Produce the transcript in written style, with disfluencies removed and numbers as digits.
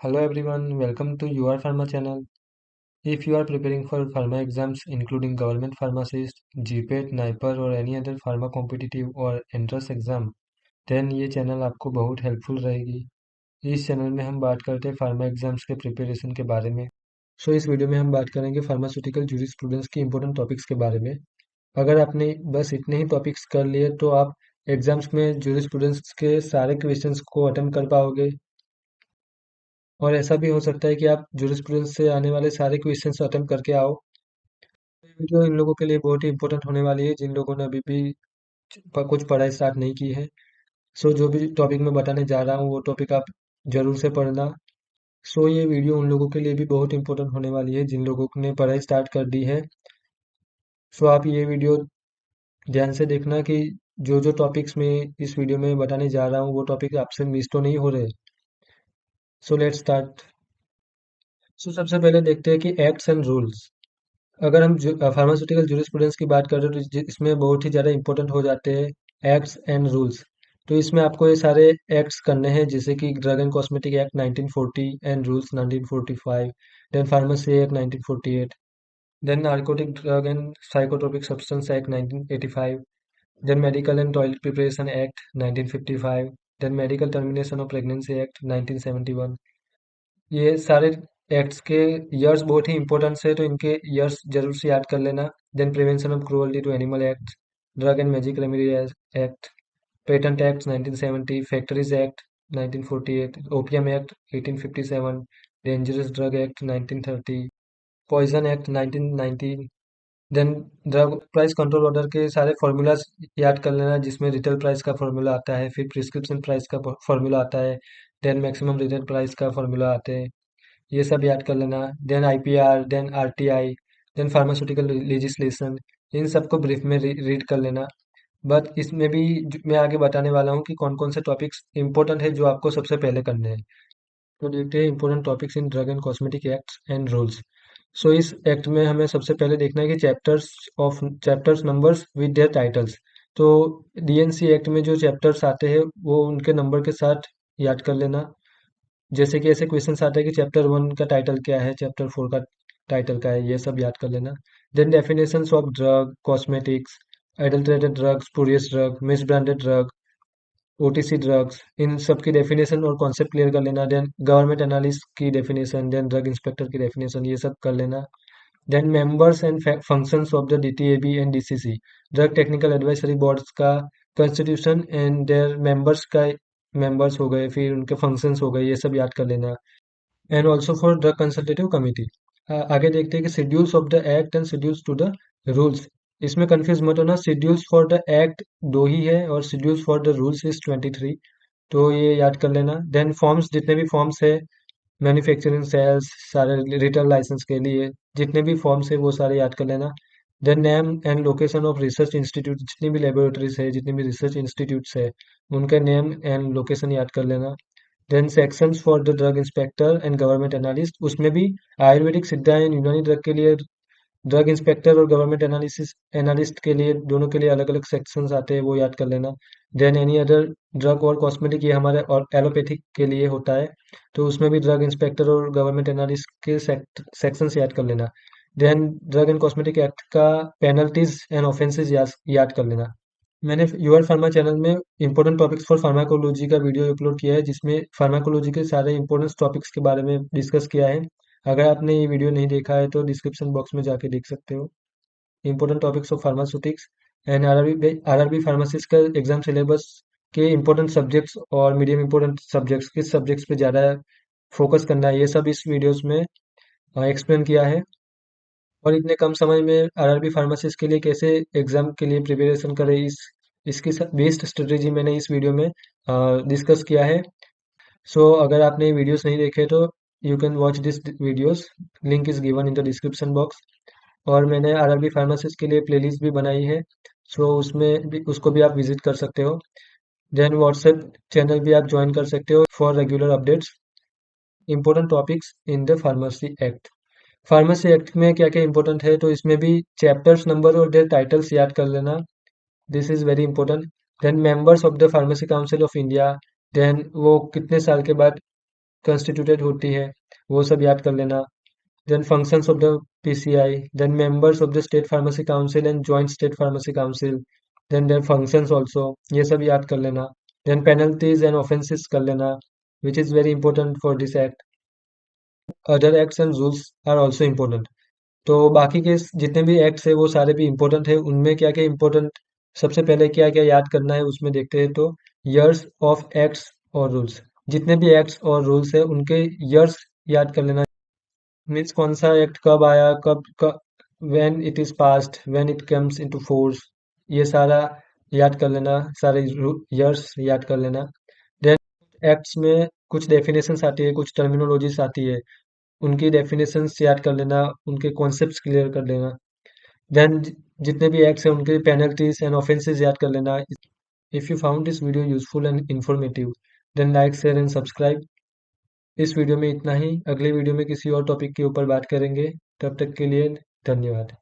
Hello everyone, welcome to your Pharma channel. If you are preparing for pharma exams including government pharmacist, GPET, NIPER or any other pharma competitive or entrance exam, then ये channel आपको बहुत helpful रहेगी। इस channel में हम बात करते हैं फार्मा एग्जाम्स के प्रिपरेशन के बारे में। इस वीडियो में हम बात करेंगे फार्मास्यूटिकल जूरिस्प्रूडेंस की इंपॉर्टेंट टॉपिक्स के बारे में। अगर आपने बस इतने ही टॉपिक्स कर लिए तो आप एग्जाम्स में जूरिस्प्रूडेंस के सारे क्वेश्चंस को अटेम्प्ट कर पाओगे। और ऐसा भी हो सकता है कि आप जूरिस्प्रूडेंस से आने वाले सारे क्वेश्चंस अटेम्प्ट करके आओ। ये वीडियो इन लोगों के लिए बहुत ही इंपॉर्टेंट होने वाली है जिन लोगों ने अभी भी कुछ पढ़ाई स्टार्ट नहीं की है। जो भी टॉपिक मैं बताने जा रहा हूँ वो टॉपिक आप जरूर से पढ़ना। ये वीडियो उन लोगों के लिए भी बहुत इंपॉर्टेंट होने वाली है जिन लोगों ने पढ़ाई स्टार्ट कर दी है। आप ये वीडियो ध्यान से देखना कि जो टॉपिक्स मैं इस वीडियो में बताने जा रहा हूँ वो टॉपिक आपसे मिस तो नहीं हो रहे। Let's start. सबसे पहले देखते हैं कि एक्ट्स एंड रूल्स। अगर हम फार्मास्यूटिकल जूरिस्प्रूडेंस की बात करें तो इसमें बहुत ही ज़्यादा इंपॉर्टेंट हो जाते हैं एक्ट्स एंड रूल्स। तो इसमें आपको ये सारे एक्ट्स करने हैं जैसे कि drug and cosmetic act 1940 and rules 1945, then pharmacy act 1948, then narcotic drug and psychotropic substance act 1985, then medical and toilet preparation act 1955, then medical termination of pregnancy act 1971। ये सारे एक्ट्स के ईयर्स बहुत ही important है तो इनके years जरूर से याद कर लेना। Then prevention of cruelty to animal act, drug and magic remedy act, patent act 1970, factories act 1948, opium act 1857, dangerous drug act 1930, poison act 1919। Then drug price control order के सारे फॉर्मूलाज याद कर लेना जिसमें रिटेल प्राइस का formula आता है, फिर प्रिस्क्रिप्शन प्राइस का फॉर्मूला आता है, देन मैक्सिमम रिटेल प्राइस का फॉर्मूला आते हैं। ये सब याद कर लेना। Then IPR, then RTI, then pharmaceutical legislation, इन सबको ब्रीफ में रीड कर लेना। बट इसमें भी मैं आगे बताने वाला हूँ कि कौन कौन से टॉपिक्स इंपॉर्टेंट है जो आपको सबसे पहले करने हैं। तो देखते हैं important topics in drug and cosmetic acts and rules. इस एक्ट में हमें सबसे पहले देखना है कि chapters numbers with their titles. तो डीएनसी एक्ट में जो चैप्टर्स आते हैं वो उनके नंबर के साथ याद कर लेना। जैसे कि ऐसे क्वेश्चन आते हैं कि चैप्टर 1 का टाइटल क्या है, चैप्टर 4 का टाइटल क्या है, ये सब याद कर लेना। Then definitions of drug, cosmetics, adulterated drugs, spurious drug, misbranded drug, OTC drugs, इन सब की डेफिनेशन और कॉन्सेप्ट क्लियर कर लेना। देन गवर्नमेंट एनालिस्ट की डेफिनेशन, देन ड्रग इंस्पेक्टर की डेफिनेशन, ये सब कर लेना। Then members and functions of the DTAB and DCC, drug technical advisory boards का कॉन्स्टिट्यूशन एंड देयर मेंबर्स का मेंबर्स हो गए, फिर उनके फंक्शंस हो गए, ये सब याद कर लेना। And also for drug consultative committee. आगे देखते हैं कि schedules of the act and schedules to the rules. इसमें कंफ्यूज मत होना, शेड्यूल्स फॉर द एक्ट दो ही है और schedules for the rules is 23। तो ये याद कर लेना। देन फॉर्म्स, जितने भी फॉर्म्स है मैन्युफैक्चरिंग सेल्स, सारे रिटेल लाइसेंस के लिए जितने भी फॉर्म्स है वो सारे याद कर लेना। Then name and location of research institute, जितनी भी लेबोरेटरीज है, जितनी भी रिसर्च इंस्टीट्यूट्स है, उनके नेम एंड लोकेशन याद कर लेना। Then sections for the drug inspector and government analyst, उसमें भी आयुर्वेदिक, सिद्धा एंड यूनानी ड्रग के लिए ड्रग इंस्पेक्टर और गवर्नमेंट एनालिसिस एनालिस्ट के लिए दोनों के लिए अलग अलग सेक्शंस आते हैं, वो याद कर लेना। देन एनी अदर ड्रग और कॉस्मेटिक, ये हमारे और एलोपैथिक के लिए होता है, तो उसमें भी ड्रग इंस्पेक्टर और गवर्नमेंट एनालिस्ट के सेक्शंस याद कर लेना। Then drug and cosmetic act का पेनल्टीज एंड ऑफेंसेस याद कर लेना। मैंने यूआर फार्मा चैनल में इंपॉर्टेंट टॉपिक्स फॉर फार्माकोलॉजी का वीडियो अपलोड किया है जिसमें फार्माकोलॉजी के सारे इंपॉर्टेंट टॉपिक्स के बारे में डिस्कस किया है। अगर आपने ये वीडियो नहीं देखा है तो डिस्क्रिप्शन बॉक्स में जाके देख सकते हो। Important topics of pharmaceutics and RRB pharmacist का एग्जाम सिलेबस के इंपॉर्टेंट सब्जेक्ट्स और मीडियम इंपॉर्टेंट सब्जेक्ट्स, किस सब्जेक्ट्स पे ज़्यादा फोकस करना है, ये सब इस वीडियोस में एक्सप्लेन किया है। और इतने कम समय में आरआरबी फार्मासिस्ट के लिए कैसे एग्जाम के लिए प्रिपरेशन करें, इसकी बेस्ड स्ट्रेटेजी मैंने इस वीडियो में डिस्कस किया है। अगर आपने वीडियोस नहीं देखे तो you can watch this videos, link is given in the description box. और मैंने आरआरबी फार्मासिस्ट के लिए प्लेलिस्ट भी बनाई है, उसमें भी उसको भी आप विजिट कर सकते हो। देन व्हाट्सएप चैनल भी आप ज्वाइन कर सकते हो for regular updates. Important topics in the pharmacy act. Pharmacy act में क्या क्या इंपॉर्टेंट है, तो इसमें भी चैप्टर्स नंबर और देयर टाइटल्स याद कर लेना, this is very important. Then members of the pharmacy council of India, then वो कितने साल के बाद कंस्टिट्यूटेड होती है, वो सब याद कर लेना। Then functions of the PCI, then members of the state pharmacy council and joint state pharmacy council, then their functions also, ये सब याद कर लेना। देन पेनल्टीज एंड ऑफेंसेस कर लेना, which is very important for this act. Other acts and rules are also important. तो बाकी के जितने भी एक्ट्स है वो सारे भी इम्पोर्टेंट है। उनमें क्या क्या इम्पोर्टेंट, सबसे पहले क्या क्या याद करना है उसमें देखते हैं। तो ईयर्स ऑफ एक्ट्स और रूल्स, जितने भी एक्ट्स और रूल्स है उनके ईयर्स याद कर लेना। मीन्स कौन सा एक्ट कब आया, कब when it is passed, when it comes into force, ये सारा याद कर लेना, सारे ईयर्स याद कर लेना। देन एक्ट्स में कुछ डेफिनेशंस आती है, कुछ टर्मिनोलॉजीज आती है, उनकी डेफिनेशंस याद कर लेना, उनके कॉन्सेप्ट्स क्लियर कर लेना। देन जितने भी एक्ट्स हैं उनके पेनल्टीज एंड ऑफेंसेस याद कर लेना। If you found this video useful and informative, then like share and subscribe. इस वीडियो में इतना ही, अगले वीडियो में किसी और टॉपिक के ऊपर बात करेंगे। तब तक के लिए धन्यवाद।